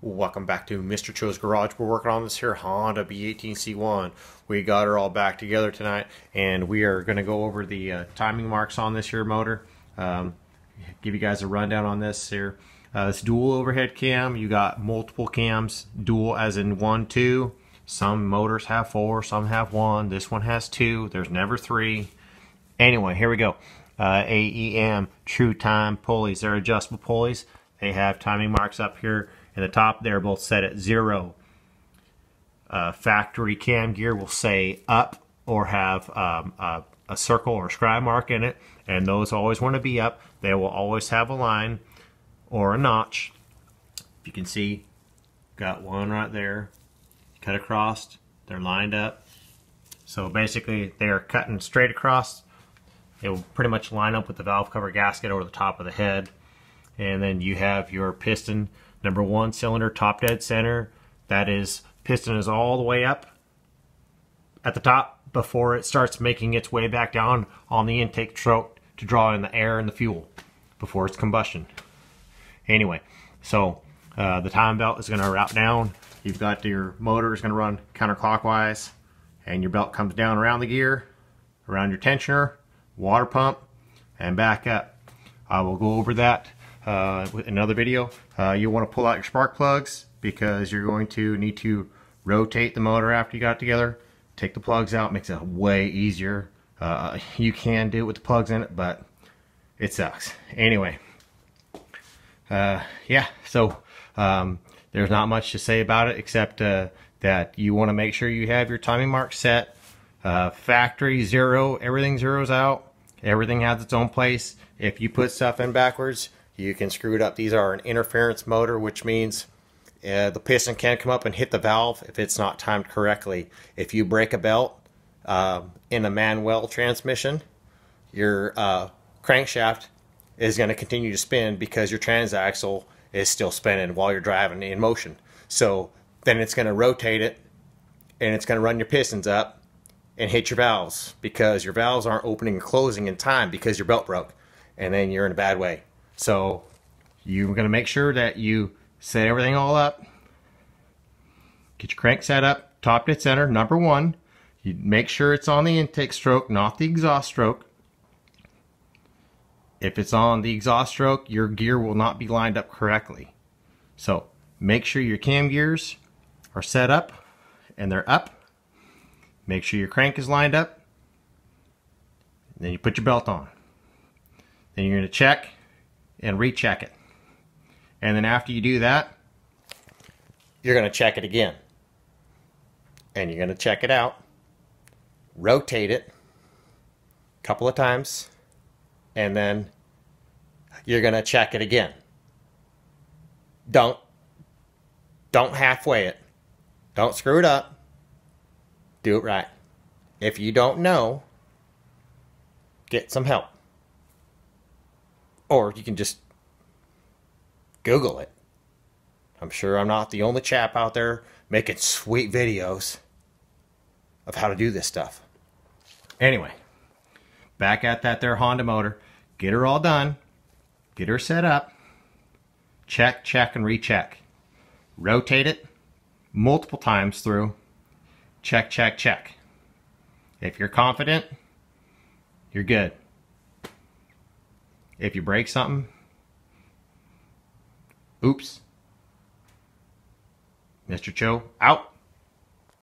Welcome back to Mr. Cho's Garage. We're working on this here Honda B18C1. We got her all back together tonight, and we are going to go over the timing marks on this here motor. Give you guys a rundown on this here. It's dual overhead cam. You got multiple cams, dual as in 1, 2. Some motors have 4, some have 1. This one has 2. There's never 3. Anyway, here we go. AEM true time pulleys. They're adjustable pulleys. They have timing marks up here in the top. They're both set at 0. Factory cam gear will say up or have a circle or scribe mark in it, and those always want to be up. They will always have a line or a notch. If you can see, got one right there, cut across. They're lined up. So basically, they are cutting straight across. It will pretty much line up with the valve cover gasket over the top of the head. And then you have your piston, number 1 cylinder, top dead center. That is, piston is all the way up at the top before it starts making its way back down on the intake stroke to draw in the air and the fuel before it's combustion. Anyway, so the time belt is going to route down. You've got your motor is going to run counterclockwise, and your belt comes down around the gear, around your tensioner, water pump, and back up. I will go over that with another video. You want to pull out your spark plugs because you're going to need to rotate the motor after you got it together. Take the plugs out, makes it way easier. You can do it with the plugs in it, but it sucks. Anyway, yeah, so there's not much to say about it except that you want to make sure you have your timing mark set. Factory 0, everything zeroes out. Everything has its own place. If you put stuff in backwards, you can screw it up. These are an interference motor, which means the piston can't come up and hit the valve if it's not timed correctly. If you break a belt in a manual transmission, your crankshaft is going to continue to spin because your transaxle is still spinning while you're driving in motion. So then it's going to rotate it, and it's going to run your pistons up and hit your valves because your valves aren't opening and closing in time because your belt broke, and then you're in a bad way. So you're going to make sure that you set everything all up. Get your crank set up, top dead center, number 1. You make sure it's on the intake stroke, not the exhaust stroke. If it's on the exhaust stroke, your gear will not be lined up correctly. So make sure your cam gears are set up and they're up. Make sure your crank is lined up. Then you put your belt on. Then you're going to check and recheck it. And then after you do that, you're going to check it again. And you're going to check it out. Rotate it a couple of times. And then you're going to check it again. Don't halfway it. Don't screw it up. Do it right. If you don't know, get some help. Or you can just Google it. I'm sure I'm not the only chap out there making sweet videos of how to do this stuff. Anyway, back at that there Honda motor. Get her all done. Get her set up. Check, check, and recheck. Rotate it multiple times through. Check, check, check. If you're confident, you're good. If you break something, oops. Mr. Cho, out.